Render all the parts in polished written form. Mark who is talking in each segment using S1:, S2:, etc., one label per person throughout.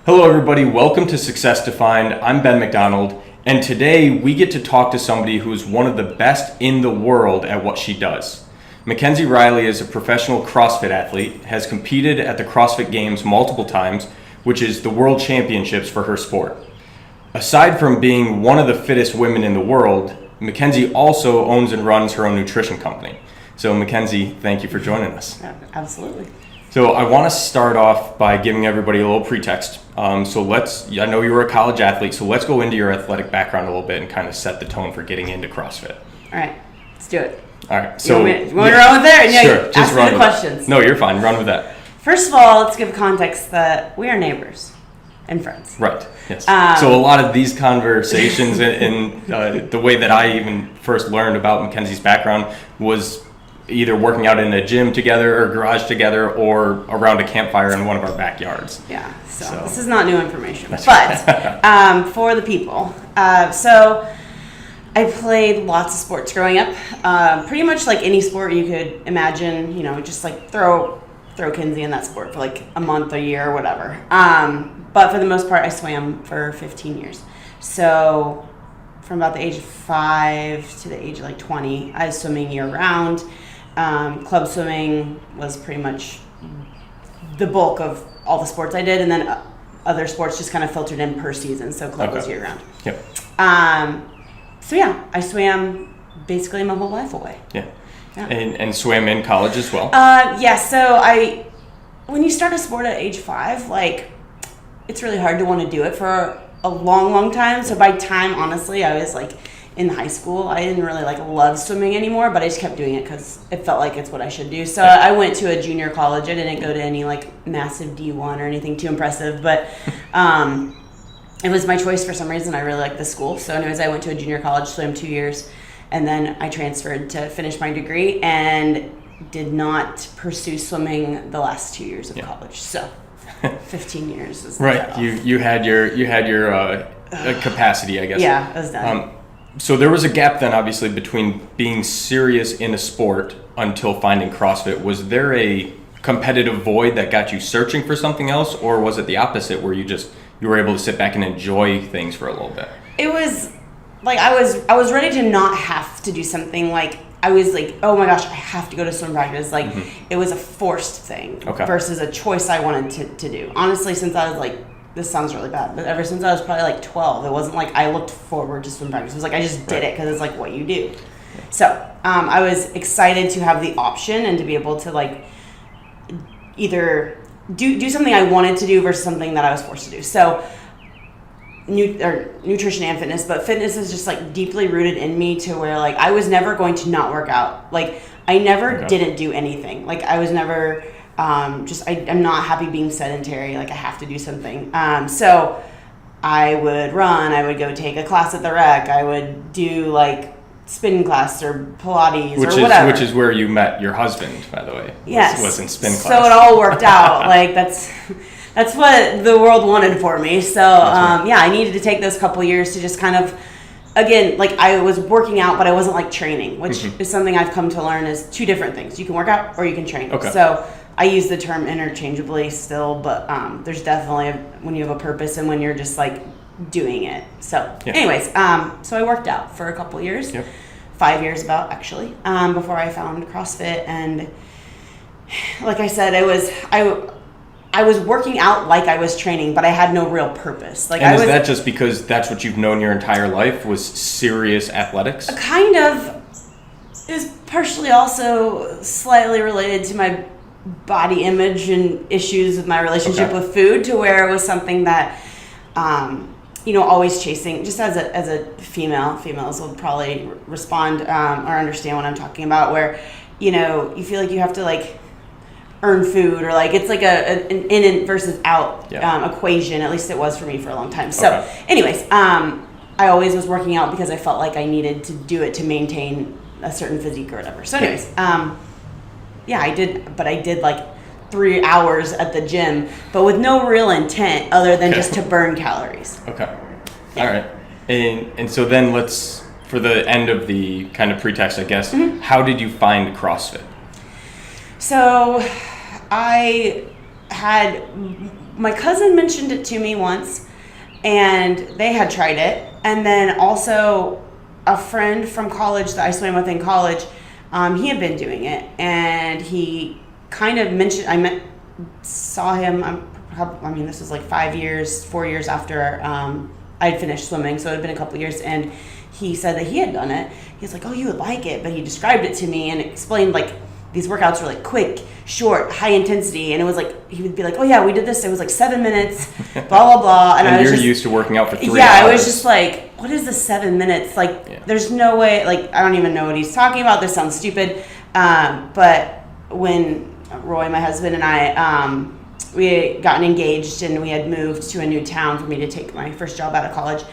S1: Hello everybody, welcome to Success Defined. I'm Ben McDonald, and today we get to talk to somebody who's one of the best in the world at what she does. Mekenzie Riley is a professional CrossFit athlete, has competed at the Crossfit Games multiple times, which is the world championships for her sport. Aside from being one of the fittest women in the world, Mekenzie also owns and runs her own nutrition company. So Mekenzie, thank you for joining us.
S2: Absolutely.
S1: So I want to start off by giving everybody a little pretext. I know you were a college athlete, so let's go into your athletic background a little bit and kind of set the tone for getting into CrossFit.
S2: All right, let's do it.
S1: All right. So
S2: you want me to run with there?
S1: Yeah, sure. Just run
S2: with the questions.
S1: No, you're fine. Run with that.
S2: First of all, let's give context that we are neighbors and friends.
S1: Right. Yes. So a lot of these conversations and the way that I even first learned about Mekenzie's background was either working out in a gym together or garage together or around a campfire in one of our backyards.
S2: Yeah, so this is not new information. But for the people, so I played lots of sports growing up. Pretty much like any sport you could imagine, just like throw Kinsey in that sport for like a month, a year, or whatever. But for the most part, I swam for 15 years. So from about the age of 5 to the age of like 20, I was swimming year round. Club swimming was pretty much the bulk of all the sports I did, and then other sports just kind of filtered in per season, so club was year round.
S1: Yep.
S2: So yeah, I swam basically my whole life away.
S1: Yeah. And swam in college as well?
S2: Yeah, so when you start a sport at age 5, like, it's really hard to want to do it for a long, long time. So by time, honestly, I was like in high school, I didn't really like love swimming anymore, but I just kept doing it because it felt like it's what I should do. So I went to a junior college. I didn't go to any like massive D1 or anything too impressive, but it was my choice for some reason. I really liked the school. So anyways, I went to a junior college, swam 2 years, and then I transferred to finish my degree and did not pursue swimming the last 2 years of college. So 15 years is
S1: right. You had your capacity, I guess.
S2: Yeah, I was done.
S1: So there was a gap then, obviously, between being serious in a sport until finding CrossFit. Was there a competitive void that got you searching for something else, or was it the opposite, where you were able to sit back and enjoy things for a little bit?
S2: It was like I was ready to not have to do something. Like I was like, oh my gosh, I have to go to swim practice. Like It was a forced thing versus a choice I wanted to do. Honestly, since I was like, this sounds really bad, but ever since I was probably like 12, it wasn't like I looked forward to swim practice. It was like I just did it because it's like what you do. So I was excited to have the option and to be able to like either do something I wanted to do versus something that I was forced to do. So nutrition and fitness, but fitness is just like deeply rooted in me to where like I was never going to not work out. Like I never didn't do anything. Like I was never I'm not happy being sedentary. Like I have to do something. So I would run. I would go take a class at the rec. I would do like spin class or Pilates or whatever.
S1: Which is where you met your husband, by the way.
S2: Yes.
S1: Was in spin class.
S2: So it all worked out. Like that's what the world wanted for me. So I needed to take those couple years to just kind of, again, like I was working out, but I wasn't like training, which is something I've come to learn is two different things. You can work out or you can train.
S1: Okay.
S2: So I use the term interchangeably still, but there's definitely when you have a purpose and when you're just like doing it. So anyways, so I worked out for a couple years, 5 years about actually, before I found CrossFit. And like I said, I was working out like I was training, but I had no real purpose. Like,
S1: and is that just because that's what you've known your entire life was serious athletics?
S2: Kind of. It was partially also slightly related to my body image and issues with my relationship with food, to where it was something that, always chasing. Just as a females will probably respond or understand what I'm talking about. Where, you feel like you have to like earn food, or like it's like an in versus out equation. At least it was for me for a long time. So anyways, I always was working out because I felt like I needed to do it to maintain a certain physique or whatever. So anyways, I did like 3 hours at the gym, but with no real intent other than just to burn calories.
S1: Okay. All right. And so then let's, for the end of the kind of pretext, I guess, how did you find CrossFit?
S2: So I had my cousin mentioned it to me once, and they had tried it. And then also a friend from college that I swam with in college, he had been doing it, and he kind of mentioned, saw him, this was like 4 years after I'd finished swimming, so it had been a couple years, and he said that he had done it. He was like, oh, you would like it, but he described it to me and explained like these workouts were like quick, short, high intensity, and it was like, he would be like, oh yeah, we did this, it was like 7 minutes, blah, blah, blah.
S1: And
S2: I was
S1: you're used to working out for 3 hours.
S2: Yeah, I was just like, what is the 7 minutes? Like, there's no way, like, I don't even know what he's talking about. This sounds stupid. But when Roy, my husband, and I, we had gotten engaged and we had moved to a new town for me to take my first job out of college,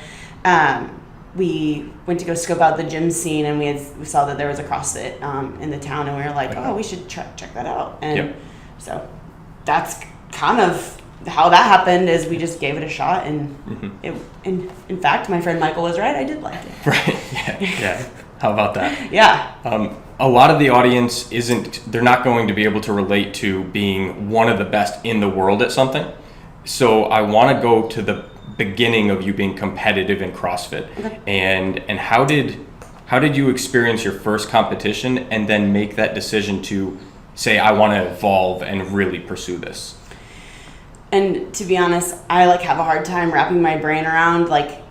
S2: we went to go scope out the gym scene, and we saw that there was a CrossFit in the town, and we were like, oh, we should check that out. And so that's kind of how that happened, is we just gave it a shot, and in fact, my friend Michael was right, I did like it.
S1: Right, yeah. How about that?
S2: Yeah.
S1: A lot of the audience they're not going to be able to relate to being one of the best in the world at something. So I want to go to the beginning of you being competitive in CrossFit.
S2: Okay.
S1: And how did you experience your first competition and then make that decision to say, I want to evolve and really pursue this?
S2: And to be honest, I like have a hard time wrapping my brain around like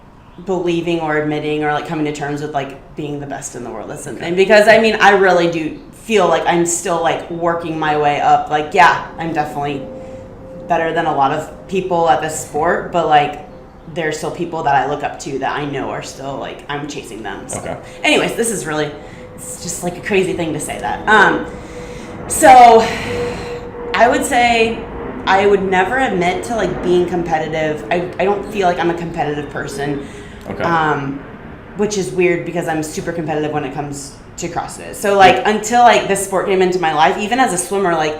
S2: believing or admitting or like coming to terms with like being the best in the world at something, because I mean, I really do feel like I'm still like working my way up. Like, yeah, I'm definitely better than a lot of people at this sport, but like there's still people that I look up to that I know are still like, I'm chasing them. So anyways, this is really, it's just like a crazy thing to say that. So I would say I would never admit to like being competitive. I don't feel like I'm a competitive person. Which is weird because I'm super competitive when it comes to CrossFit. So like until like this sport came into my life, even as a swimmer, like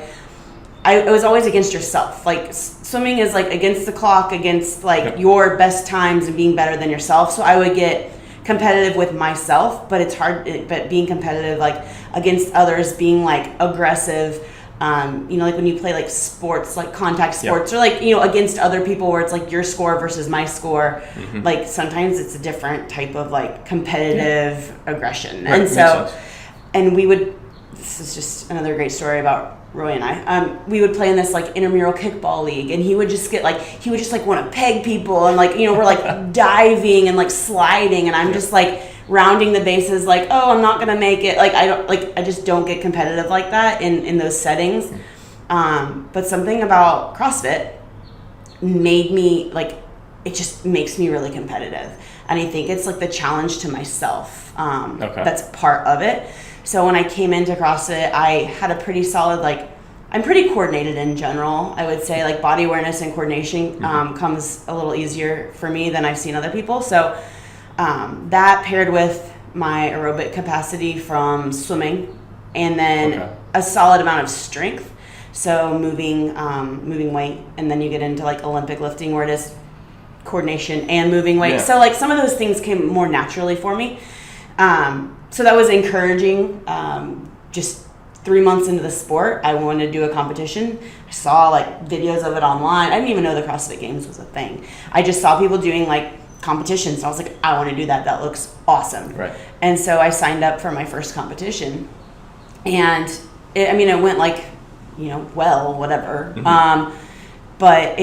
S2: I was always against yourself. Like swimming is like against the clock, against like your best times and being better than yourself. So I would get competitive with myself, but it's hard, but being competitive like against others, being like aggressive, like when you play like sports, like contact sports, or like, against other people where it's like your score versus my score, like sometimes it's a different type of like competitive aggression.
S1: Right,
S2: and so, and this is just another great story about Roy and I. We would play in this like intramural kickball league, and he would just want to peg people, and like, we're like diving and like sliding, and I'm just like rounding the bases, like, oh, I'm not gonna make it. Like I just don't get competitive like that in those settings. But something about CrossFit made me like, it just makes me really competitive, and I think it's like the challenge to myself. That's part of it. So when I came into CrossFit, I had a pretty solid, like, I'm pretty coordinated in general. I would say like body awareness and coordination comes a little easier for me than I've seen other people. So that paired with my aerobic capacity from swimming, and then a solid amount of strength. So moving weight, and then you get into like Olympic lifting where it is coordination and moving weight. So like some of those things came more naturally for me. So that was encouraging. Just 3 months into the sport, I wanted to do a competition. I saw like videos of it online. I didn't even know the CrossFit Games was a thing. I just saw people doing like competitions. So I was like, I want to do that. That looks awesome. Right. And so I signed up for my first competition, and it went like, whatever. But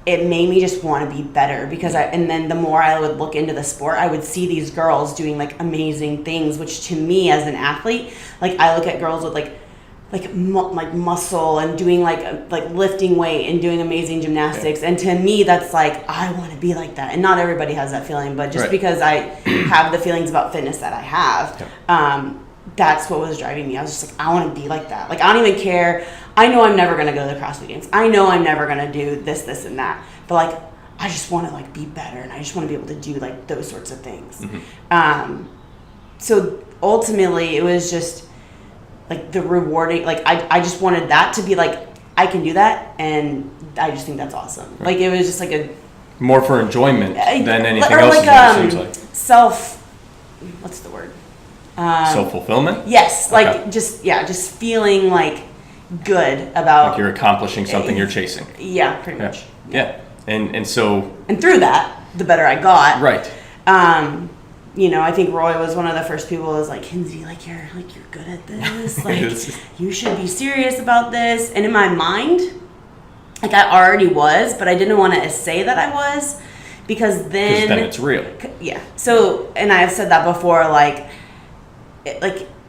S2: it made me just want to be better, because and then the more I would look into the sport, I would see these girls doing like amazing things, which to me as an athlete, like I look at girls with like muscle and doing like lifting weight and doing amazing gymnastics. And to me, that's like, I want to be like that. And not everybody has that feeling, but just because I have the feelings about fitness that I have, that's what was driving me. I was just like, I want to be like that. Like, I don't even care. I know I'm never going to go to the CrossFit Games. I know I'm never going to do this, and that. But, like, I just want to, like, be better, and I just want to be able to do, like, those sorts of things. So, ultimately, it was just, like, the rewarding. Like, I just wanted that to be, like, I can do that, and I just think that's awesome. Right. Like, it was just, like, a...
S1: More for enjoyment than anything else, it seems like.
S2: What's the word?
S1: Self-fulfillment?
S2: Yes, like just feeling like good about.
S1: Like you're accomplishing something you're chasing.
S2: Yeah, pretty much.
S1: Yeah. And so.
S2: And through that, the better I got.
S1: Right.
S2: You know, I think Roy was one of the first people who was like, Kenzie, you're good at this. You should be serious about this. And in my mind, I already was, but I didn't want to say that I was, because then
S1: it's real.
S2: Yeah. So, and I've said that before,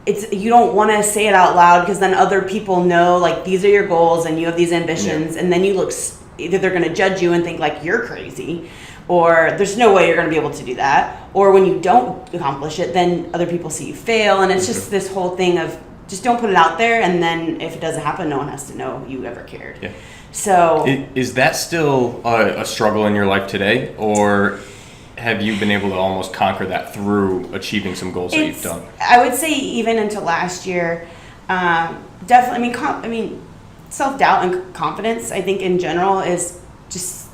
S2: it's, you don't want to say it out loud, because then other people know, these are your goals and you have these ambitions, and then you look, either they're going to judge you and think you're crazy, or there's no way you're going to be able to do that. Or when you don't accomplish it, then other people see you fail. And it's just this whole thing of just don't put it out there. And then if it doesn't happen, no one has to know you ever cared.
S1: Yeah.
S2: So
S1: is that still a struggle in your life today? Or have you been able to almost conquer that through achieving some goals that you've done?
S2: I would say even into last year, definitely, self-doubt and confidence, I think in general is just,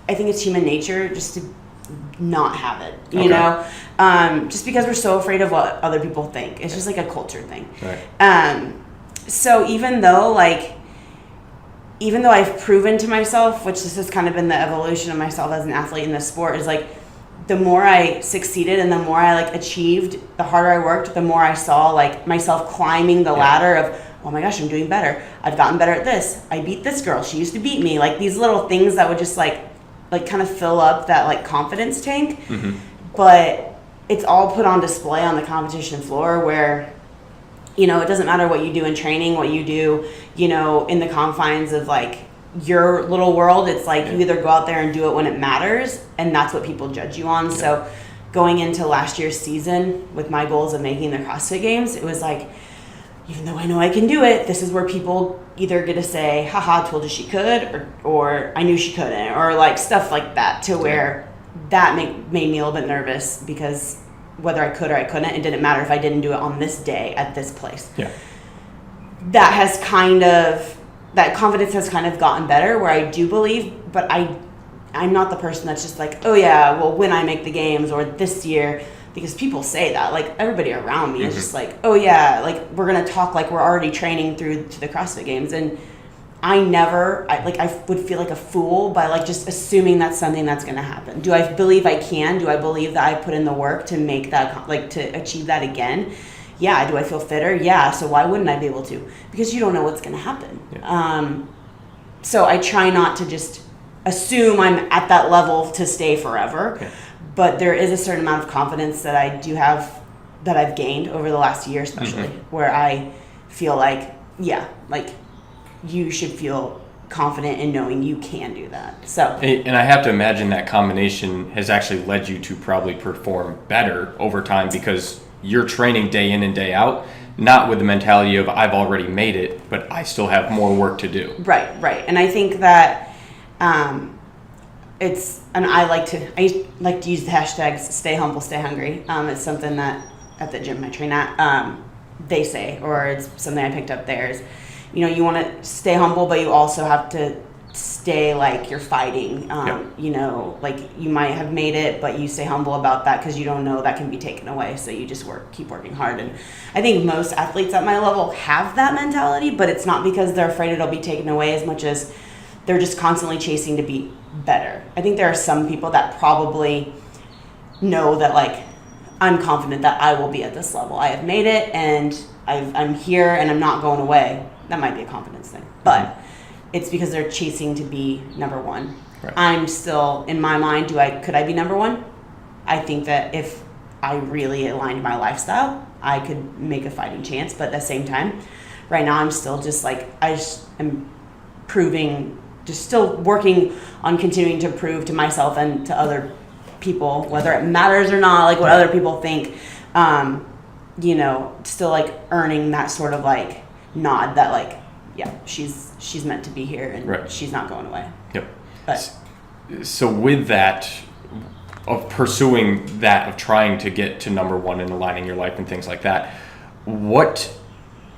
S2: I think it's human nature just to not have it, you know, just because we're so afraid of what other people think. It's just a culture thing.
S1: Right.
S2: So even though I've proven to myself, which this has kind of been the evolution of myself as an athlete in this sport, is the more I succeeded and the more I achieved, the harder I worked, the more I saw myself climbing the ladder of, oh my gosh, I'm doing better. I've gotten better at this. I beat this girl. She used to beat me. These little things that would just kind of fill up that confidence tank. Mm-hmm. But it's all put on display on the competition floor, where, it doesn't matter what you do in training, what you do, in the confines of your little world. It's you either go out there and do it when it matters, and that's what people judge you on. Yeah. So going into last year's season with my goals of making the CrossFit Games, it was even though I know I can do it, this is where people either get to say, haha, told you she could, or I knew she couldn't, or stuff like that, to where that made me a little bit nervous, because whether I could or I couldn't, it didn't matter if I didn't do it on this day at this place.
S1: Yeah.
S2: That confidence has kind of gotten better, where I do believe, but I'm not the person that's just oh yeah, well, when I make the games or this year, because people say that, everybody around me is just oh yeah, we're going to talk we're already training through to the CrossFit Games. And I would feel like a fool by just assuming that's something that's going to happen. Do I believe I can? Do I believe that I put in the work to make that, to achieve that again? Yeah. Do I feel fitter? Yeah. So why wouldn't I be able to? Because you don't know what's going to happen. Yeah. So I try not to just assume I'm at that level to stay forever. Yeah. But there is a certain amount of confidence that I do have, that I've gained over the last year, especially, where I feel you should feel confident in knowing you can do that. So,
S1: and I have to imagine that combination has actually led you to probably perform better over time, because you're training day in and day out, not with the mentality of I've already made it, but I still have more work to do.
S2: Right. And I think that I like to use the hashtags stay humble, stay hungry. It's something that at the gym I train at, they say, or it's something I picked up there, is, you want to stay humble, but you also have to stay you're fighting. You might have made it, but you stay humble about that, because you don't know that can be taken away. So you just keep working hard. And I think most athletes at my level have that mentality, but it's not because they're afraid it'll be taken away as much as they're just constantly chasing to be better. I think there are some people that probably know that I'm confident that I will be at this level. I have made it, and I'm here, and I'm not going away. That might be a confidence thing, but it's because they're chasing to be number one. Right. I'm still, in my mind, could I be number one? I think that if I really aligned my lifestyle, I could make a fighting chance. But at the same time, right now I'm still just I just am proving, just still working on continuing to prove to myself and to other people, whether it matters or not, what other people think, still earning that sort of nod that yeah, she's meant to be here, and she's not going away.
S1: Yep. But so with that, of pursuing that, of trying to get to number one and aligning your life and things like that, what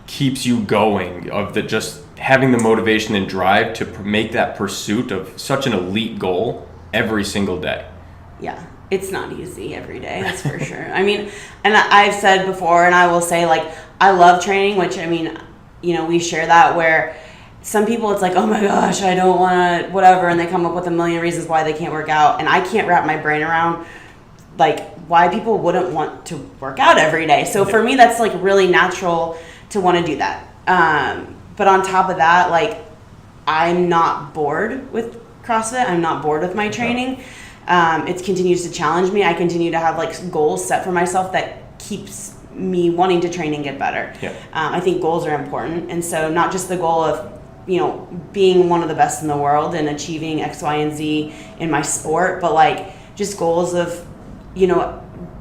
S1: keeps you going, of the just having the motivation and drive to make that pursuit of such an elite goal every single day?
S2: Yeah, it's not easy every day, that's for sure. I mean, and I've said before, and I will say, I love training, which, we share that where some people it's like, oh my gosh, I don't want to, whatever, and they come up with a million reasons why they can't work out, and I can't wrap my brain around like why people wouldn't want to work out every day. So for me, that's like really natural to want to do that. But on top of that, like I'm not bored with CrossFit. I'm not bored with my training. It continues to challenge me. I continue to have like goals set for myself that keeps me wanting to train and get better. I think goals are important, and so not just the goal of being one of the best in the world and achieving X, Y, and Z in my sport, but like just goals of,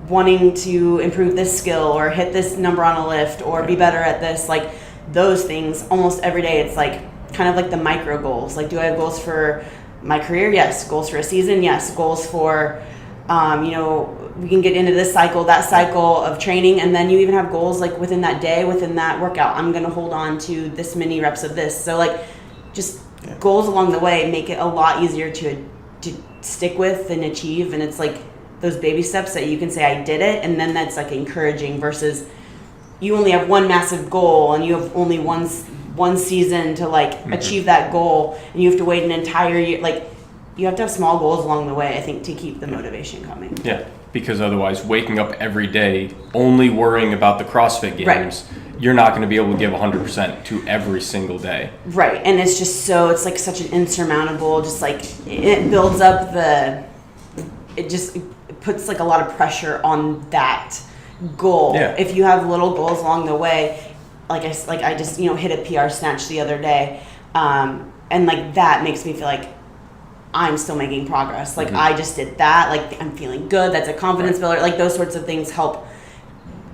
S2: wanting to improve this skill or hit this number on a lift or be better at this, like those things almost every day. It's like kind of like the micro goals. Like, do I have goals for my career? Yes. Goals for a season? Yes. Goals for, we can get into this cycle, that cycle of training, and then you even have goals like within that day, within that workout. I'm going to hold on to this many reps of this. So like just goals along the way make it a lot easier to stick with and achieve. And it's like those baby steps that you can say, I did it. And then that's like encouraging versus you only have one massive goal and you have only one season to like achieve that goal. And you have to wait an entire year. Like you have to have small goals along the way, I think, to keep the motivation coming.
S1: Yeah. Because otherwise, waking up every day only worrying about the CrossFit Games, you're not going to be able to give 100% to every single day. Right.
S2: And it's just it's like such an insurmountable, just like it builds up it puts like a lot of pressure on that goal. Yeah. If you have little goals along the way, like I just, hit a PR snatch the other day. And like that makes me feel like I'm still making progress. Like I just did that. Like I'm feeling good. That's a confidence builder. Like those sorts of things help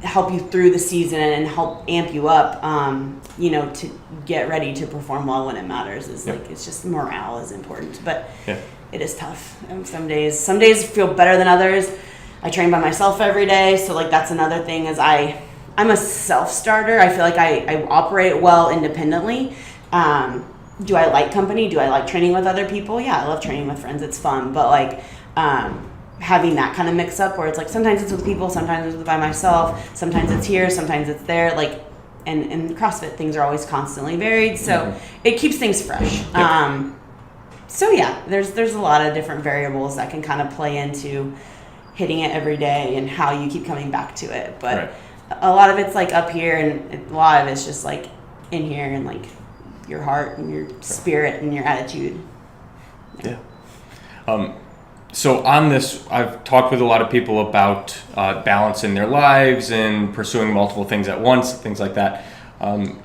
S2: you through the season and help amp you up. To get ready to perform well when it matters. Is like it's just morale is important, but it is tough. And some days feel better than others. I train by myself every day, so like that's another thing. Is I'm a self starter. I feel like I operate well independently. Do I like company? Do I like training with other people? Yeah, I love training with friends. It's fun. But like having that kind of mix up where it's like sometimes it's with people, sometimes it's by myself, sometimes it's here, sometimes it's there. Like and in CrossFit things are always constantly varied. So it keeps things fresh. So yeah, there's a lot of different variables that can kind of play into hitting it every day and how you keep coming back to it. But a lot of it's like up here and a lot of it's just like in here and like your heart and your spirit and your attitude.
S1: So on this, I've talked with a lot of people about balance in their lives and pursuing multiple things at once, things like that.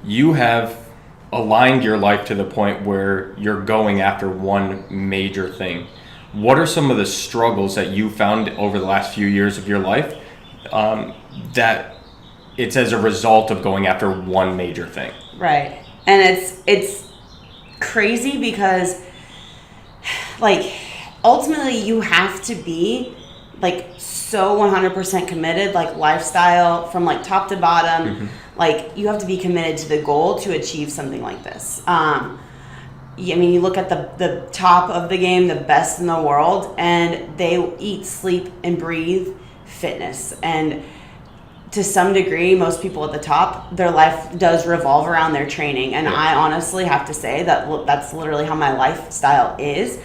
S1: You have aligned your life to the point where you're going after one major thing. What are some of the struggles that you found over the last few years of your life that it's as a result of going after one major thing?
S2: Right. And it's crazy because like ultimately you have to be like so 100% committed, like lifestyle from like top to bottom. Like you have to be committed to the goal to achieve something like this. You look at the top of the game, the best in the world, and they eat, sleep, and breathe fitness. And to some degree, most people at the top, their life does revolve around their training. And I honestly have to say that that's literally how my lifestyle is.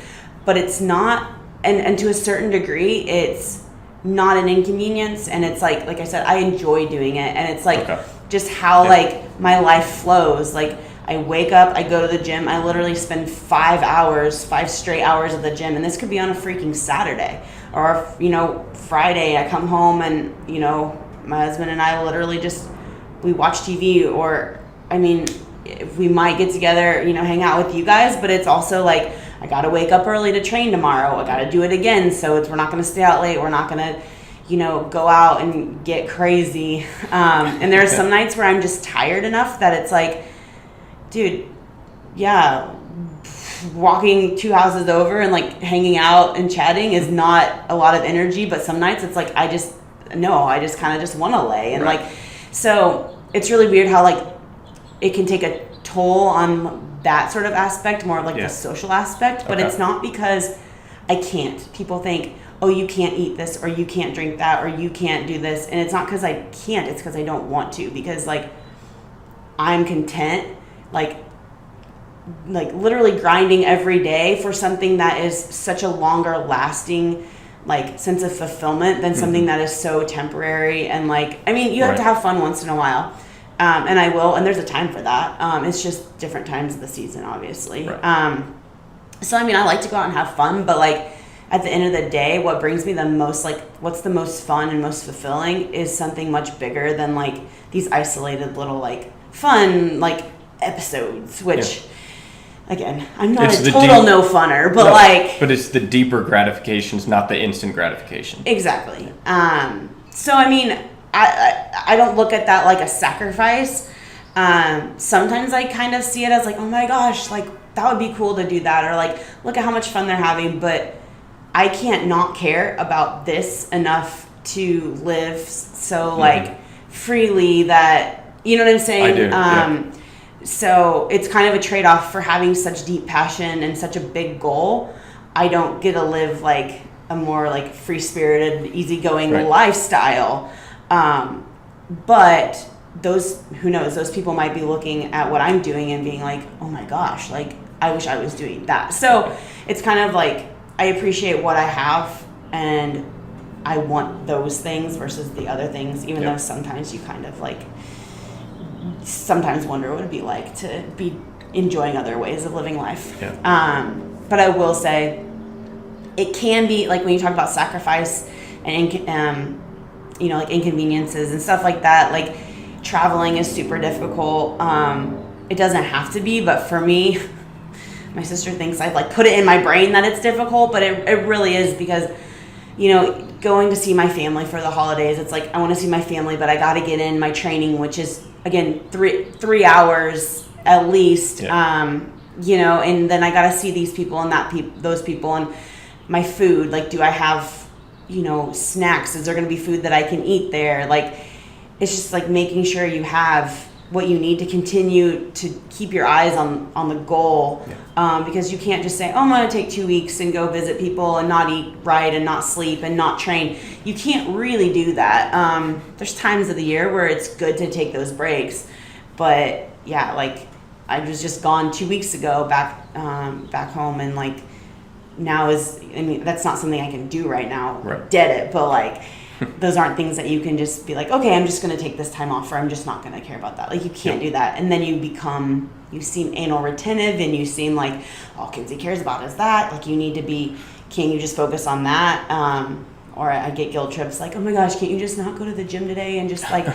S2: But it's not, and to a certain degree, it's not an inconvenience. And it's like I said, I enjoy doing it. And it's like just how like my life flows. Like I wake up, I go to the gym, I literally spend 5 straight hours at the gym. And this could be on a freaking Saturday or, Friday. I come home and, my husband and I literally we watch TV or, we might get together, hang out with you guys, but it's also like, I got to wake up early to train tomorrow. I got to do it again. So we're not going to stay out late. We're not going to, go out and get crazy. And there are some nights where I'm just tired enough that it's like, dude, walking 2 houses over and like hanging out and chatting is not a lot of energy. But some nights it's like, I just kind of just want to lay. And like, so it's really weird how like it can take a toll on that sort of aspect, more of like the social aspect, but it's not because I can't. People think, oh, you can't eat this or you can't drink that or you can't do this. And it's not because I can't, it's because I don't want to, because like I'm content, like literally grinding every day for something that is such a longer lasting like sense of fulfillment than something that is so temporary. And like, I mean, you have to have fun once in a while. And I will, and there's a time for that. It's just different times of the season, obviously.
S1: Right.
S2: So, I mean, I like to go out and have fun, but like at the end of the day, what brings me the most, like what's the most fun and most fulfilling is something much bigger than like these isolated little like fun like episodes, which again, I'm not a total no funner, but
S1: but it's the deeper gratifications, not the instant gratification.
S2: Exactly. So I mean, I don't look at that like a sacrifice. Sometimes I kind of see it as like, oh my gosh, like that would be cool to do that, or like look at how much fun they're having. But I can't not care about this enough to live so like freely that, you know what I'm saying?
S1: I do.
S2: So it's kind of a trade-off for having such deep passion and such a big goal. I don't get to live like a more like free-spirited, easygoing lifestyle. But those, who knows, those people might be looking at what I'm doing and being like, oh my gosh, like I wish I was doing that. So it's kind of like, I appreciate what I have and I want those things versus the other things, even though sometimes you kind of like sometimes wonder what it'd be like to be enjoying other ways of living life. But I will say it can be like when you talk about sacrifice and you know, like inconveniences and stuff like that, like traveling is super difficult. It doesn't have to be, but for me, my sister thinks I've like put it in my brain that it's difficult, but it really is, because you know, going to see my family for the holidays, it's like I want to see my family, but I got to get in my training, which is again 3 hours at least. You know, and then I got to see these people and those people, and my food, like do I have, you know, snacks? Is there going to be food that I can eat there? Like it's just like making sure you have what you need to continue to keep your eyes on the goal. Because you can't just say, oh, I'm going to take 2 weeks and go visit people and not eat right and not sleep and not train. You can't really do that. There's times of the year where it's good to take those breaks. But yeah, like I was just gone 2 weeks ago back home, and like now I mean, that's not something I can do right now. Did it, but like those aren't things that you can just be like, okay, I'm just going to take this time off, or I'm just not going to care about that. Like you can't do that. And then you seem anal retentive, and you seem like all Kenzie cares about is that. Like you need to be, can't you just focus on that? Or I get guilt trips like, oh my gosh, can't you just not go to the gym today and just like,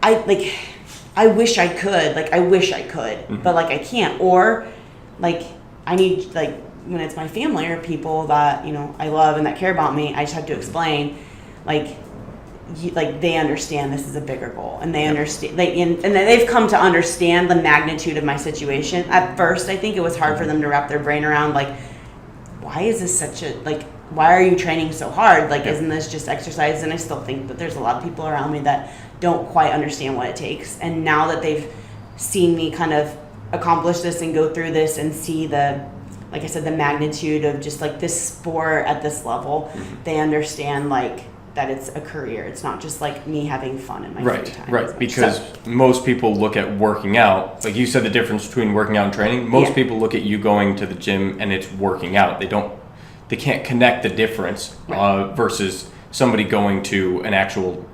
S2: I wish I could, but like I can't. Or like I need, like when it's my family or people that, you know, I love and that care about me, I just have to explain, like they understand this is a bigger goal, and they understand, and they've come to understand the magnitude of my situation. At first, I think it was hard for them to wrap their brain around, like, why is this such a, like, why are you training so hard? Like, isn't this just exercise? And I still think that there's a lot of people around me that don't quite understand what it takes. And now that they've seen me kind of accomplish this and go through this and see the, like I said, the magnitude of just like this sport at this level, they understand like that it's a career. It's not just like me having fun in my free time.
S1: Right, because most people look at working out, like you said, the difference between working out and training. Most people look at you going to the gym and it's working out. They can't connect the difference versus somebody going to an actual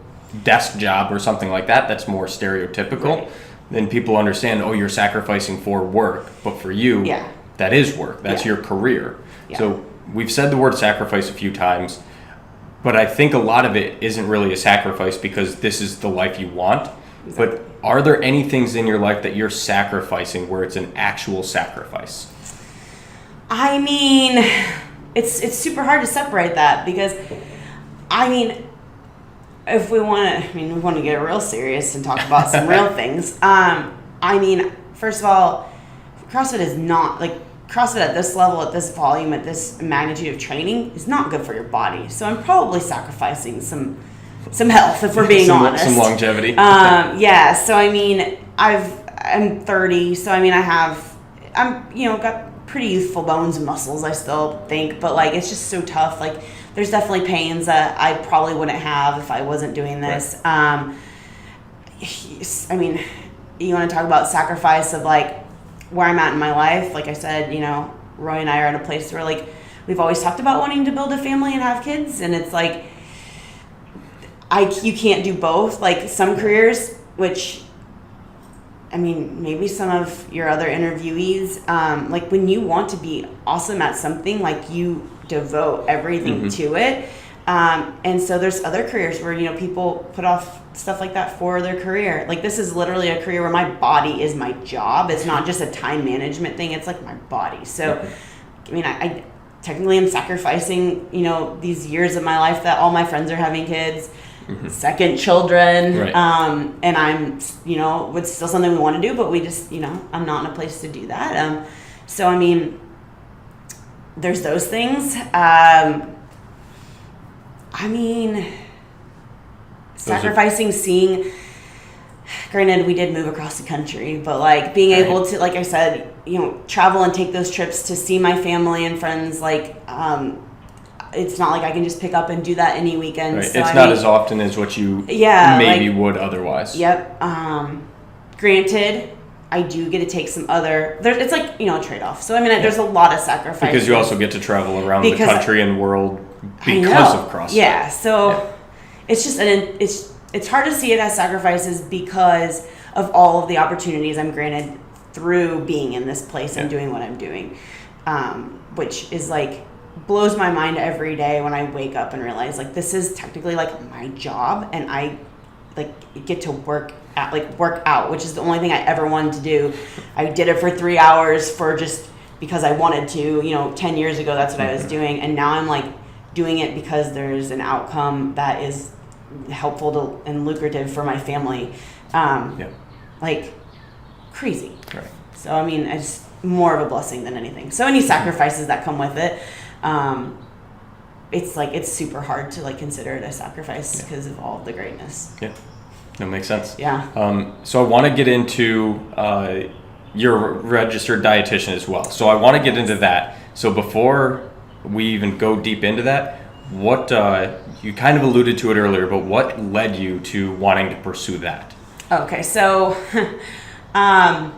S1: desk job or something like that. That's more stereotypical. Then people understand, oh, you're sacrificing for work, but for you, that is work. That's your career. So we've said the word sacrifice a few times, but I think a lot of it isn't really a sacrifice because this is the life you want. But are there any things in your life that you're sacrificing where it's an actual sacrifice?
S2: I mean, it's super hard to separate that, because I mean, if we want to get real serious and talk about some real things. I mean, first of all, CrossFit is not, like, CrossFit at this level, at this volume, at this magnitude of training is not good for your body. So I'm probably sacrificing some health, if we're being honest.
S1: Some longevity.
S2: Yeah. So I mean, I'm 30, so I mean, I'm you know, got pretty youthful bones and muscles, I still think, but like it's just so tough. Like there's definitely pains that I probably wouldn't have if I wasn't doing this. I mean, you want to talk about sacrifice of like where I'm at in my life. Like I said, you know, Roy and I are at a place where like we've always talked about wanting to build a family and have kids, and it's like you can't do both. Like some careers, which I mean, maybe some of your other interviewees, like when you want to be awesome at something, like you devote everything to it. And so there's other careers where, you know, people put off stuff like that for their career. Like this is literally a career where my body is my job. It's not just a time management thing. It's like my body. So, I mean, I technically am sacrificing, you know, these years of my life that all my friends are having kids, second children.
S1: Right.
S2: And I'm, you know, it's still something we want to do, but we just, you know, I'm not in a place to do that. So, I mean, there's those things. I mean, sacrificing seeing, granted, we did move across the country, but like being able to, like I said, you know, travel and take those trips to see my family and friends, like, it's not like I can just pick up and do that any weekend.
S1: Right.
S2: So
S1: it's not as often as what you maybe would otherwise.
S2: Yep. Granted, I do get to take some other, it's like, you know, a trade-off. So, I mean, there's a lot of sacrifice.
S1: Because you also get to travel around the country and world because of CrossFit.
S2: Yeah. So it's just, it's hard to see it as sacrifices because of all of the opportunities I'm granted through being in this place and doing what I'm doing, which is like, blows my mind every day when I wake up and realize like this is technically like my job and I like get to work out, which is the only thing I ever wanted to do. I did it for 3 hours for just because I wanted to, you know, 10 years ago that's what I was doing, and now I'm like doing it because there's an outcome that is helpful and lucrative for my family. Like crazy. Right. So I mean, it's more of a blessing than anything. So any sacrifices that come with it, it's like it's super hard to like consider it a sacrifice because of all of the greatness. Yeah,
S1: that makes sense.
S2: Yeah.
S1: So I want to get into you're a registered dietitian as well. So I want to get into that. So before we even go deep into that, what you kind of alluded to it earlier, but what led you to wanting to pursue that?
S2: Okay, so I'm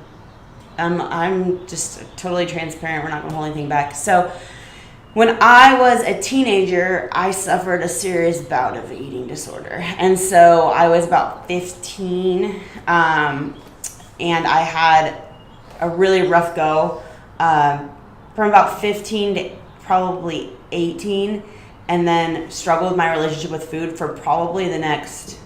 S2: just totally transparent. We're not going to hold anything back. So when I was a teenager, I suffered a serious bout of eating disorder. And so I was about 15, and I had a really rough go from about 15 to probably 18, and then struggled with my relationship with food for probably the next,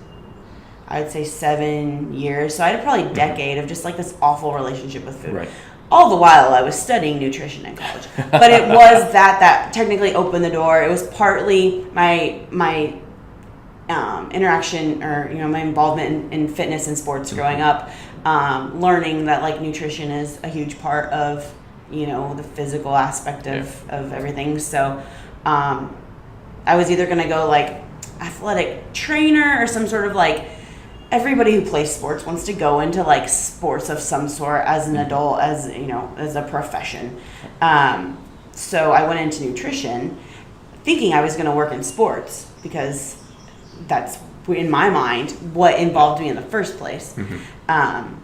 S2: I would say 7 years. So I had probably a decade of just like this awful relationship with food. Right. All the while I was studying nutrition in college. But it was that technically opened the door. It was partly my interaction or, you know, my involvement in fitness and sports growing up, learning that like nutrition is a huge part of, you know, the physical aspect of everything. So I was either going to go like athletic trainer or some sort of like, everybody who plays sports wants to go into like sports of some sort as an adult, as you know, as a profession. So I went into nutrition thinking I was going to work in sports because that's in my mind what involved me in the first place. And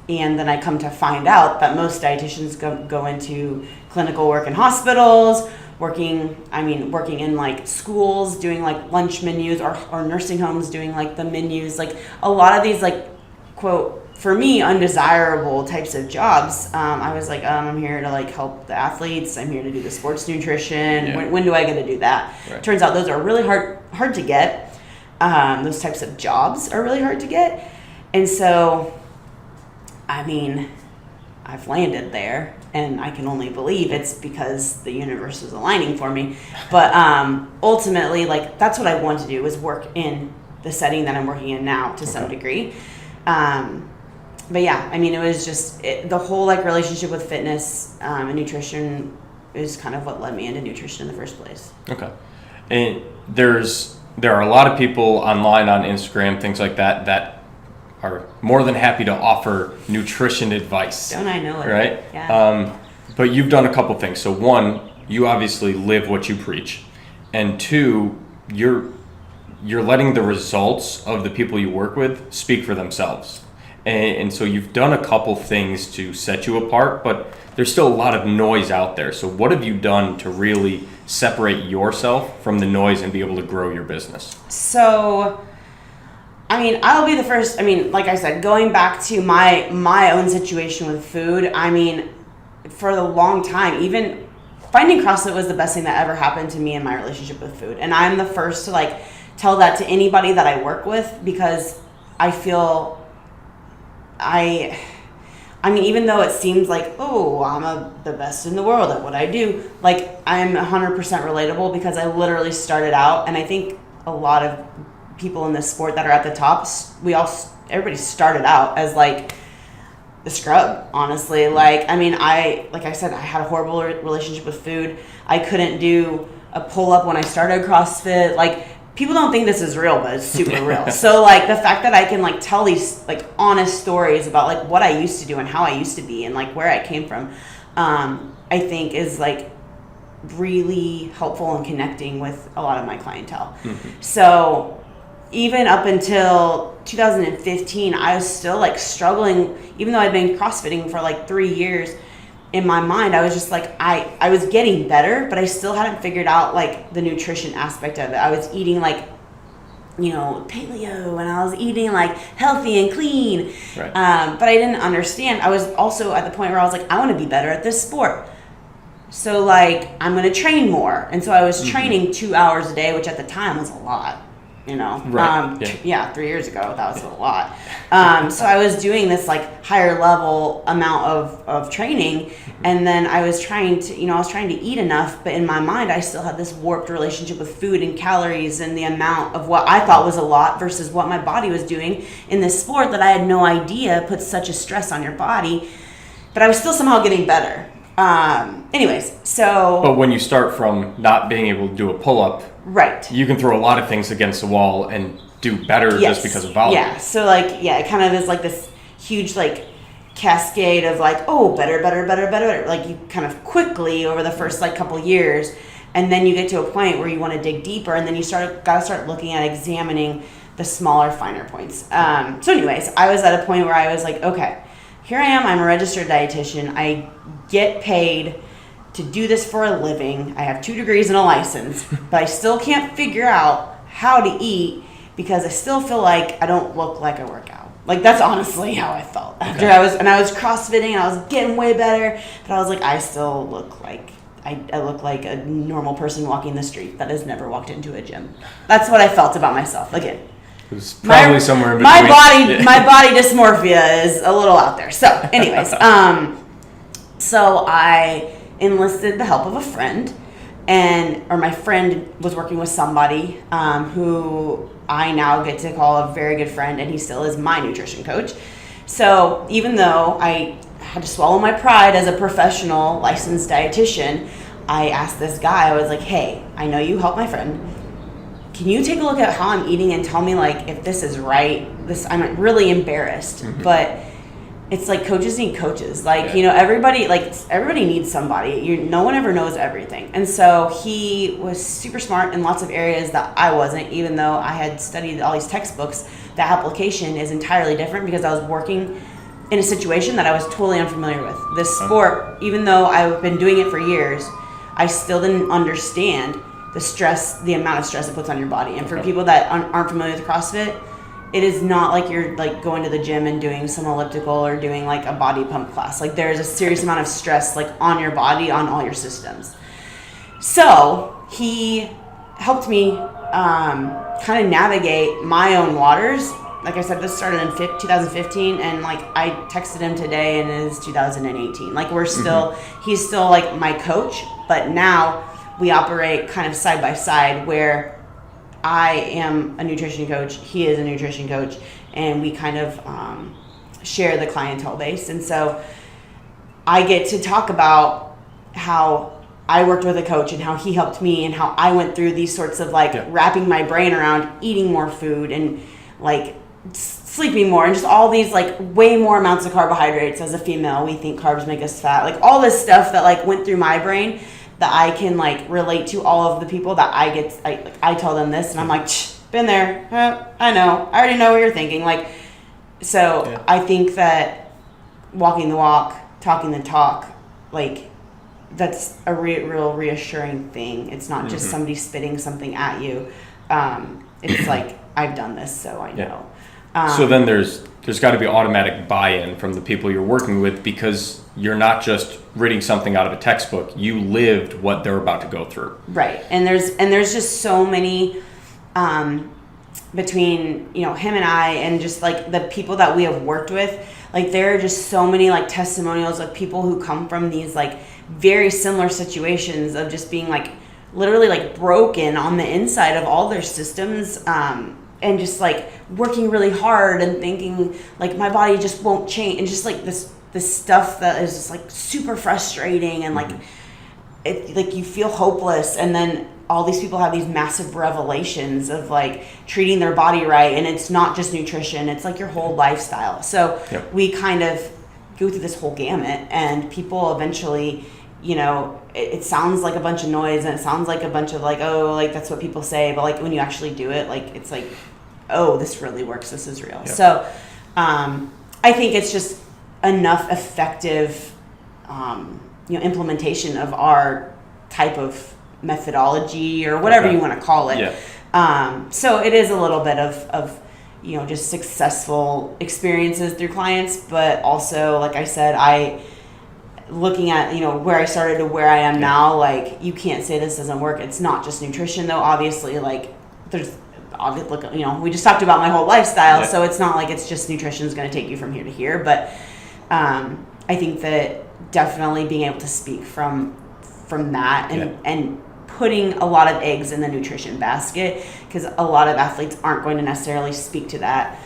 S2: then I come to find out that most dietitians go into clinical work in hospitals, working in like schools, doing like lunch menus, or nursing homes doing like the menus, like a lot of these like quote for me undesirable types of jobs. I was like, I'm here to like help the athletes. I'm here to do the sports nutrition. Yeah. When do I get to do that? Right. Turns out those are really hard to get. Those types of jobs are really hard to get, and so I mean, I've landed there. And I can only believe it's because the universe was aligning for me. But ultimately, like, that's what I want to do, is work in the setting that I'm working in now to some degree. But yeah, I mean, it was just the whole like relationship with fitness and nutrition is kind of what led me into nutrition in the first place. Okay.
S1: And there are a lot of people online on Instagram, things like that are more than happy to offer nutrition advice.
S2: Don't I know it?
S1: Right?
S2: Yeah.
S1: But you've done a couple things. So one, you obviously live what you preach. And two, you're letting the results of the people you work with speak for themselves. And so you've done a couple things to set you apart, but there's still a lot of noise out there. So what have you done to really separate yourself from the noise and be able to grow your business?
S2: So, I mean, I'll be the first. I mean, like I said, going back to my own situation with food, I mean, for a long time, even finding CrossFit was the best thing that ever happened to me in my relationship with food. And I'm the first to like tell that to anybody that I work with, because I feel I mean, even though it seems like, oh, I'm the best in the world at what I do, like, I'm 100% relatable, because I literally started out, and I think a lot of people in this sport that are at the top, everybody started out as like the scrub, honestly. Like, I mean, like I said, I had a horrible relationship with food. I couldn't do a pull-up when I started CrossFit. Like, people don't think this is real, but it's super real. So, like, the fact that I can, like, tell these, like, honest stories about, like, what I used to do and how I used to be and, like, where I came from, I think is, like, really helpful in connecting with a lot of my clientele. Mm-hmm. So, even up until 2015, I was still, like, struggling. Even though I'd been CrossFitting for, like, 3 years, in my mind, I was just like, I was getting better, but I still hadn't figured out, like, the nutrition aspect of it. I was eating, like, you know, paleo, and I was eating, like, healthy and clean. Right. But I didn't understand. I was also at the point where I was like, I want to be better at this sport. So, like, I'm going to train more. And so I was training 2 hours a day, which at the time was a lot. You know,
S1: right.
S2: 3 years ago, that was a lot. So I was doing this like higher level amount of training, and then I was trying to eat enough, but in my mind, I still had this warped relationship with food and calories and the amount of what I thought was a lot versus what my body was doing in this sport that I had no idea puts such a stress on your body. But I was still somehow getting better. Anyways, so.
S1: But when you start from not being able to do a pull-up,
S2: right,
S1: you can throw a lot of things against the wall and do better just because of volume.
S2: Yeah, so like, yeah, it kind of is like this huge like cascade of like, oh, better. Like, you kind of quickly over the first like couple years, and then you get to a point where you want to dig deeper, and then you gotta start looking at examining the smaller, finer points. So anyways, I was at a point where I was like, okay, here I am, I'm a registered dietitian. I get paid to do this for a living. I have 2 degrees and a license, but I still can't figure out how to eat because I still feel like I don't look like I work out. Like, that's honestly how I felt after I was CrossFitting and I was getting way better, but I was like, I still look like I look like a normal person walking the street that has never walked into a gym. That's what I felt about myself. Again,
S1: it was probably somewhere in between.
S2: My body dysmorphia is a little out there. So, anyways, so I enlisted the help of a friend, or my friend was working with somebody who I now get to call a very good friend, and he still is my nutrition coach. So even though I had to swallow my pride as a professional licensed dietitian, I asked this guy, I was like, hey, I know you help my friend. Can you take a look at how I'm eating and tell me, like, if this is right? I'm really embarrassed, but it's like coaches need coaches. Like, you know, everybody needs somebody. No one ever knows everything. And so he was super smart in lots of areas that I wasn't, even though I had studied all these textbooks. The application is entirely different because I was working in a situation that I was totally unfamiliar with. This sport, even though I've been doing it for years, I still didn't understand the amount of stress it puts on your body. And for people that aren't familiar with CrossFit, it is not like you're like going to the gym and doing some elliptical or doing like a body pump class. Like, there's a serious amount of stress like on your body, on all your systems. So he helped me kind of navigate my own waters. Like I said, this started in 2015, and like I texted him today and it is 2018. Like, we're still, he's still like my coach, but now we operate kind of side by side, where I am a nutrition coach, he is a nutrition coach, and we kind of share the clientele base. And so I get to talk about how I worked with a coach and how he helped me and how I went through these sorts of like wrapping my brain around eating more food and like sleeping more and just all these like way more amounts of carbohydrates. As a female, we think carbs make us fat. Like, all this stuff that like went through my brain that I can like relate to all of the people that I tell them this, and I'm like, been there, I know, I already know what you're thinking. Like, So I think that walking the walk, talking the talk, like that's a real reassuring thing. It's not just somebody spitting something at you. It's like, I've done this, so I know.
S1: So then there's got to be automatic buy-in from the people you're working with, because you're not just reading something out of a textbook. You lived what they're about to go through.
S2: Right. And there's just so many between, you know, him and I, and just like the people that we have worked with, like there are just so many like testimonials of people who come from these like very similar situations of just being like literally like broken on the inside of all their systems, and just like working really hard and thinking like my body just won't change, and just like this stuff that is just like super frustrating, and like it, like you feel hopeless, and then all these people have these massive revelations of like treating their body right, and it's not just nutrition, it's like your whole lifestyle. So we kind of go through this whole gamut, and people eventually, you know, it sounds like a bunch of noise, and it sounds like a bunch of like, oh, like that's what people say, but like when you actually do it, like it's like, oh, this really works, this is real. So I think it's just enough effective you know, implementation of our type of methodology or whatever you want to call it. So it is a little bit of you know, just successful experiences through clients, but also, like I said, looking at, you know, where I started to where I am now, like you can't say this doesn't work. It's not just nutrition though, obviously, like there's obviously, look, you know, we just talked about my whole lifestyle, so it's not like it's just nutrition is going to take you from here to here, but I think that definitely being able to speak from that, and putting a lot of eggs in the nutrition basket, because a lot of athletes aren't going to necessarily speak to that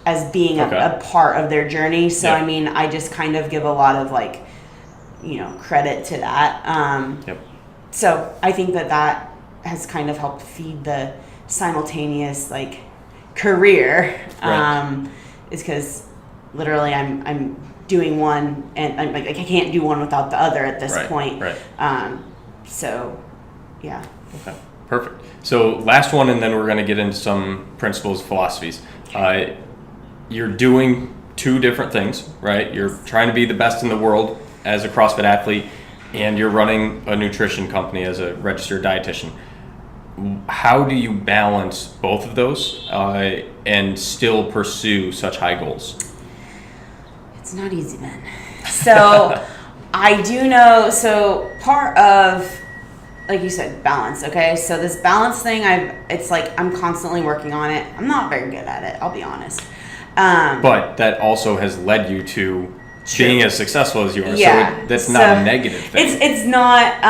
S2: as being a part of their journey. So I mean, I just kind of give a lot of like, you know, credit to that. So I think that has kind of helped feed the simultaneous like career, is because literally I'm doing one, and I'm like, I can't do one without the other at this point. So yeah.
S1: Okay, perfect. So last one, and then we're going to get into some principles, philosophies. You're doing two different things, right? You're trying to be the best in the world as a CrossFit athlete, and you're running a nutrition company as a registered dietitian. How do you balance both of those and still pursue such high goals?
S2: It's not easy, man. So I do know, so part of, like you said, balance, okay? So this balance thing, it's like I'm constantly working on it. I'm not very good at it, I'll be honest.
S1: But that also has led you to being as successful as you are.
S2: Yeah.
S1: So that's not a negative thing.
S2: It's not.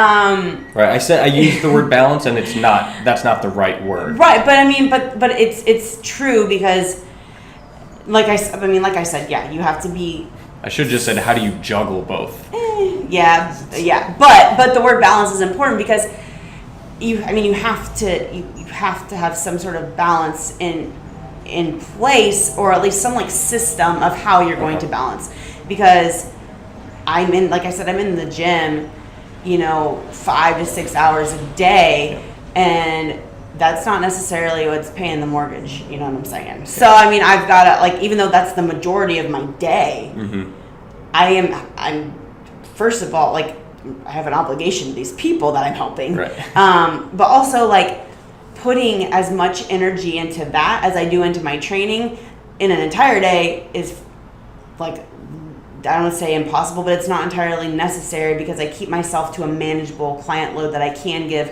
S1: Right. I used the word balance, and it's not. That's not the right word.
S2: Right. But I mean, but it's true, because, like I said, yeah, you have to be.
S1: I should have just said, how do you juggle both?
S2: Yeah. But the word balance is important, because you have to have some sort of balance in place, or at least some like system of how you're going to balance, because I'm in the gym, you know, 5 to 6 hours a day, and that's not necessarily what's paying the mortgage, you know what I'm saying? So I mean, I've got to, like, even though that's the majority of my day, I'm first of all, like, I have an obligation to these people that I'm helping, but also like putting as much energy into that as I do into my training in an entire day is, like, I don't want to say impossible, but it's not entirely necessary, because I keep myself to a manageable client load that I can give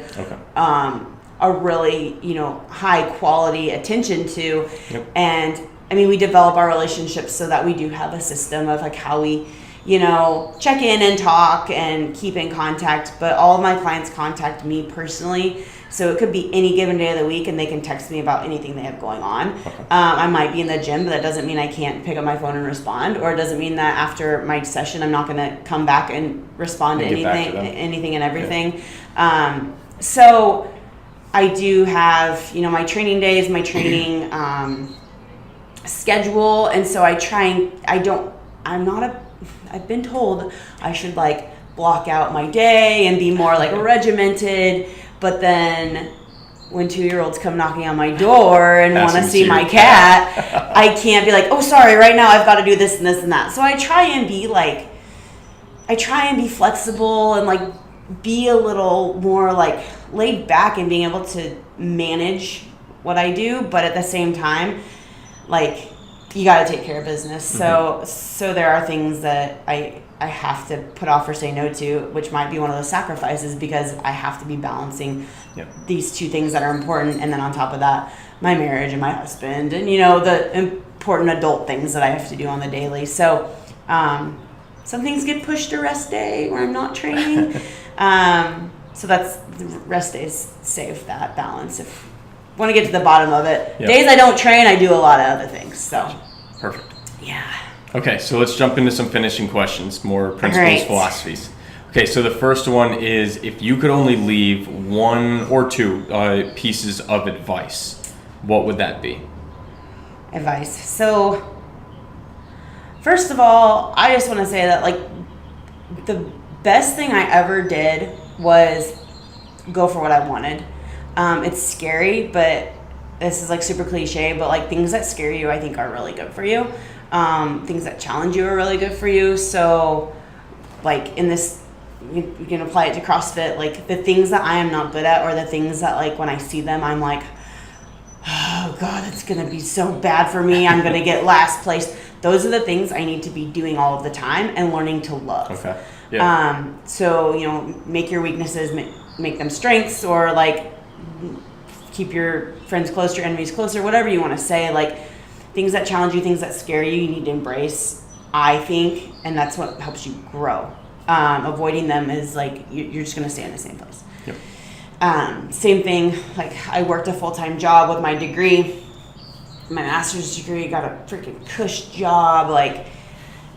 S2: a really, you know, high quality attention to. And I mean, we develop our relationships so that we do have a system of like how we, you know, check in and talk and keep in contact, but all of my clients contact me personally. So it could be any given day of the week, and they can text me about anything they have going on. I might be in the gym, but that doesn't mean I can't pick up my phone and respond, or it doesn't mean that after my session I'm not going to come back and respond to anything and everything. So I do have, you know, my training days, my training schedule, and so I try and I've been told I should like block out my day and be more like regimented. But then when 2-year-olds come knocking on my door and want to
S1: Asking to
S2: see
S1: see
S2: my
S1: your
S2: cat, I can't be like, oh, sorry, right now I've got to do this and this and that. So I try and be flexible and like be a little more like laid back and being able to manage what I do, but at the same time, like, you got to take care of business. So there are things that I have to put off or say no to, which might be one of those sacrifices, because I have to be balancing these two things that are important, and then on top of that, my marriage and my husband, and the important adult things that I have to do on the daily. So some things get pushed to rest day where I'm not training. So that's the rest days save that balance. If I want to get to the bottom of it, days I don't train, I do a lot of other things. So
S1: perfect.
S2: Yeah.
S1: Okay, so let's jump into some finishing questions, more principles, philosophies. Okay, so the first one is, if you could only leave one or two pieces of advice, what would that be?
S2: Advice. So, first of all, I just want to say that, like, the best thing I ever did was go for what I wanted. It's scary, but this is like super cliche, but like things that scare you, I think, are really good for you. Things that challenge you are really good for you. So, like, in this, you can apply it to CrossFit. Like, the things that I am not good at, or the things that, like, when I see them, I'm like, oh God, it's gonna be so bad for me. I'm gonna get last place. Those are the things I need to be doing all of the time and learning to love.
S1: Okay. Yeah.
S2: So, make your weaknesses, make them strengths, or like keep your friends close, your enemies closer, whatever you want to say. Like, things that challenge you, things that scare you, you need to embrace, I think, and that's what helps you grow. Avoiding them is like, you're just going to stay in the same place.
S1: Yep.
S2: Same thing, like, I worked a full-time job with my degree, my master's degree, got a freaking cush job. Like,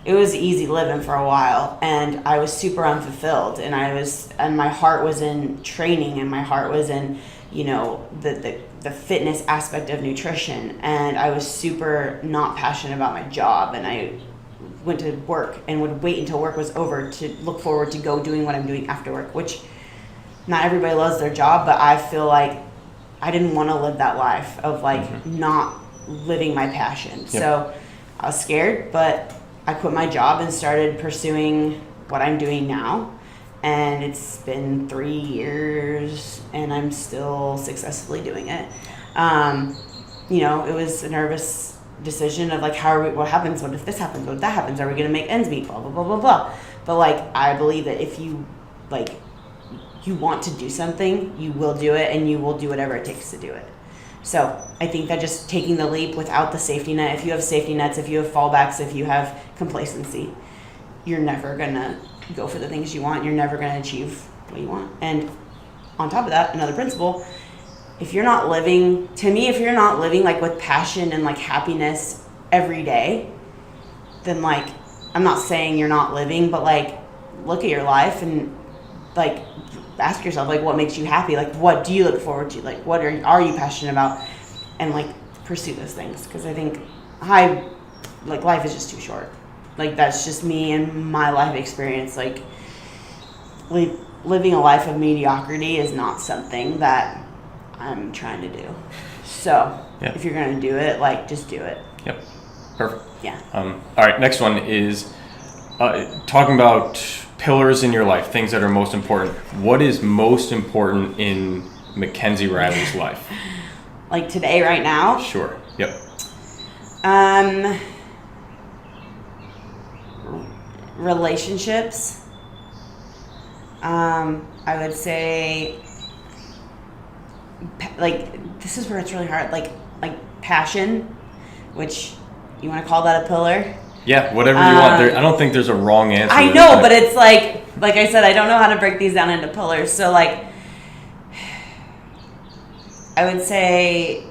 S2: it was easy living for a while, and I was super unfulfilled, and my heart was in training, and my heart was in, the fitness aspect of nutrition, and I was super not passionate about my job, and I went to work and would wait until work was over to look forward to go doing what I'm doing after work, which not everybody loves their job, but I feel like I didn't want to live that life of like not living my passion. Yep. So I was scared, but I quit my job and started pursuing what I'm doing now. And it's been 3 years, and I'm still successfully doing it. It was a nervous decision of like, what happens? What if this happens? What if that happens? Are we going to make ends meet? Blah, blah, blah, blah, blah. But like, I believe that if you want to do something, you will do it, and you will do whatever it takes to do it. So I think that just taking the leap without the safety net, if you have safety nets, if you have fallbacks, if you have complacency, you're never going to go for the things you want. You're never going to achieve what you want. And on top of that, another principle, if you're not living like with passion and like happiness every day, then like, I'm not saying you're not living, but like, look at your life and like, ask yourself, like, what makes you happy? Like, what do you look forward to? Like, what are you passionate about? And like, pursue those things. Because I think life is just too short. Like, that's just me and my life experience. Like, living a life of mediocrity is not something that I'm trying to do. So, If you're going to do it, like, just do it.
S1: Yep. Perfect.
S2: Yeah.
S1: All right, next one is talking about pillars in your life, things that are most important. What is most important in Mekenzie Riley's life?
S2: Like today, right now?
S1: Sure. Yep.
S2: Relationships. I would say, like, this is where it's really hard. Like passion, which you want to call that a pillar?
S1: Yeah, whatever you want. I don't think there's a wrong answer.
S2: I know, but it's like I said, I don't know how to break these down into pillars. So, like, I would say,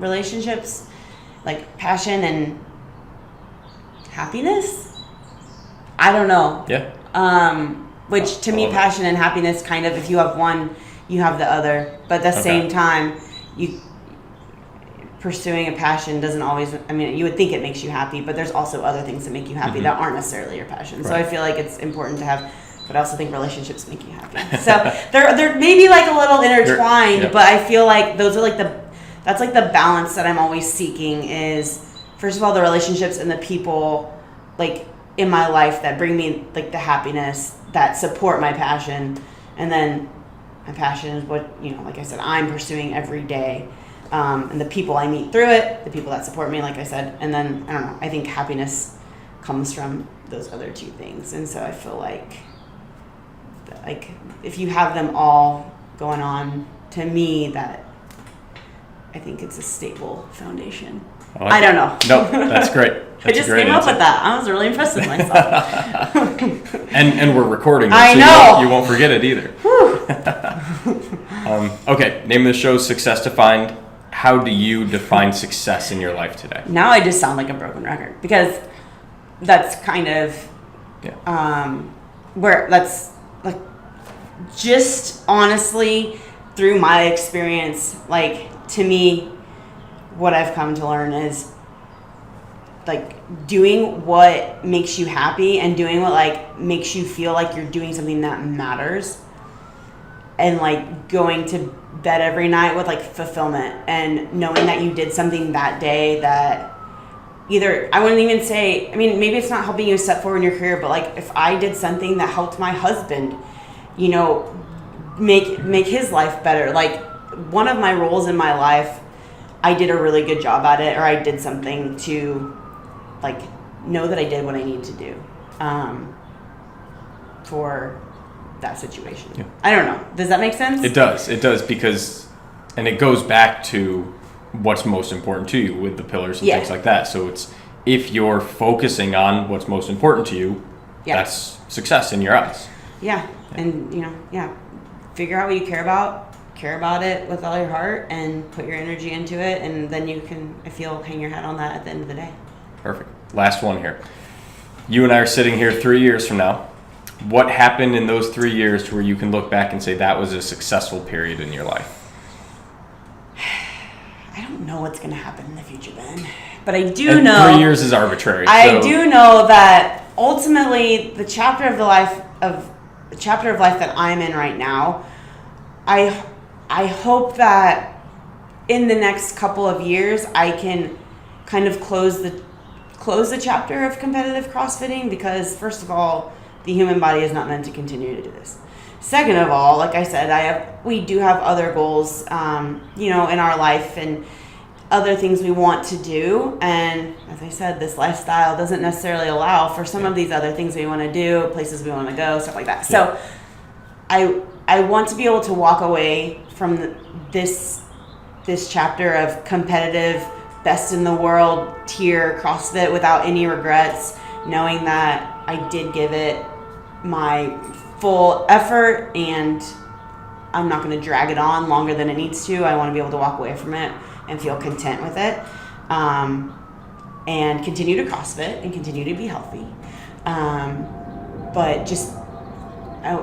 S2: relationships, like passion and happiness. I don't know.
S1: Yeah.
S2: Which to me, passion and happiness, kind of, if you have one, you have the other. But at the same time, pursuing a passion doesn't always, you would think it makes you happy, but there's also other things that make you happy that aren't necessarily your passion. Right. So I feel like it's important to have but I also think relationships make you happy. So they're maybe like a little intertwined, but I feel like those are like that's like the balance that I'm always seeking is, first of all, the relationships and the people like in my life that bring me like the happiness, that support my passion. And then my passion is what, like I said, I'm pursuing every day. And the people I meet through it, the people that support me, like I said. And then, I don't know, I think happiness comes from those other two things. And so I feel like if you have them all going on, to me, that I think it's a stable foundation. I don't know.
S1: No, that's great. That's
S2: I just came up with that. I was really impressed with myself.
S1: and we're recording it,
S2: I
S1: so
S2: know.
S1: You won't forget it either. Okay, name of the show is Success Defined. How do you define success in your life today?
S2: Now I just sound like a broken record because that's kind of where that's like just honestly through my experience, like to me, what I've come to learn is like doing what makes you happy and doing what like makes you feel like you're doing something that matters, and like going to bed every night with like fulfillment and knowing that you did something that day that either, I wouldn't even say, I mean, maybe it's not helping you step forward in your career, but like if I did something that helped my husband, make his life better, like one of my roles in my life, I did a really good job at it, or I did something to like know that I did what I need to do for that situation. Yeah. I don't know. Does that make sense?
S1: It does because, and it goes back to what's most important to you with the pillars and things like that. So it's, if you're focusing on what's most important to you, that's success in your eyes.
S2: Yeah. And figure out what you care about it with all your heart and put your energy into it, and then you can, I feel, hang your hat on that at the end of the day.
S1: Perfect. Last one here. You and I are sitting here 3 years from now. What happened in those 3 years to where you can look back and say that was a successful period in your life?
S2: I don't know what's going to happen in the future, Ben, but I do know
S1: 3 years is arbitrary.
S2: I do know that ultimately the chapter of life that I'm in right now, I hope that in the next couple of years I can kind of close the chapter of competitive CrossFitting, because first of all, the human body is not meant to continue to do this. Second of all, like I said, we do have other goals, in our life and other things we want to do. And as I said, this lifestyle doesn't necessarily allow for some of these other things we want to do, places we want to go, stuff like that. So I want to be able to walk away from this chapter of competitive, best in the world tier CrossFit without any regrets, knowing that I did give it my full effort and I'm not going to drag it on longer than it needs to. I want to be able to walk away from it and feel content with it, and continue to CrossFit and continue to be healthy. But just I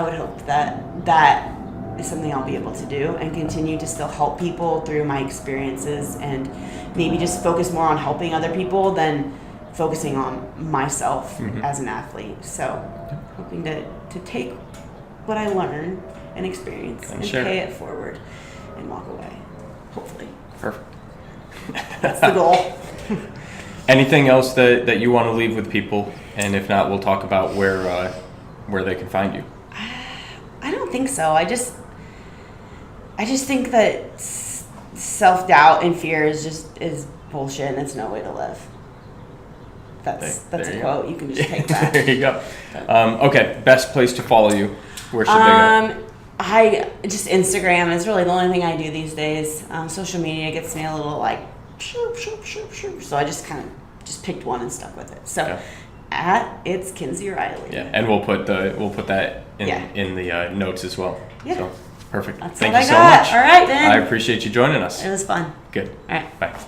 S2: would hope that is something I'll be able to do and continue to still help people through my experiences, and maybe just focus more on helping other people than focusing on myself as an athlete. So hoping to take what I learn and experience and pay it forward and walk away, hopefully.
S1: Perfect.
S2: That's the goal.
S1: Anything else that you want to leave with people? And if not, we'll talk about where they can find you.
S2: I don't think so. I just think that self-doubt and fear is bullshit, and it's no way to live. That's a quote. You can just take that.
S1: There you go. Okay, best place to follow you. Where should they go?
S2: Just Instagram is really the only thing I do these days. Social media gets me a little like shoop. So I just kind of just picked one and stuck with it. So it's Mekenzie Riley.
S1: Yeah, and we'll put that in the notes as well.
S2: Yeah.
S1: So perfect.
S2: That's
S1: Thank
S2: what
S1: you so
S2: I got.
S1: much.
S2: All right, then.
S1: I appreciate you joining us.
S2: It was fun.
S1: Good.
S2: All right.
S1: Bye.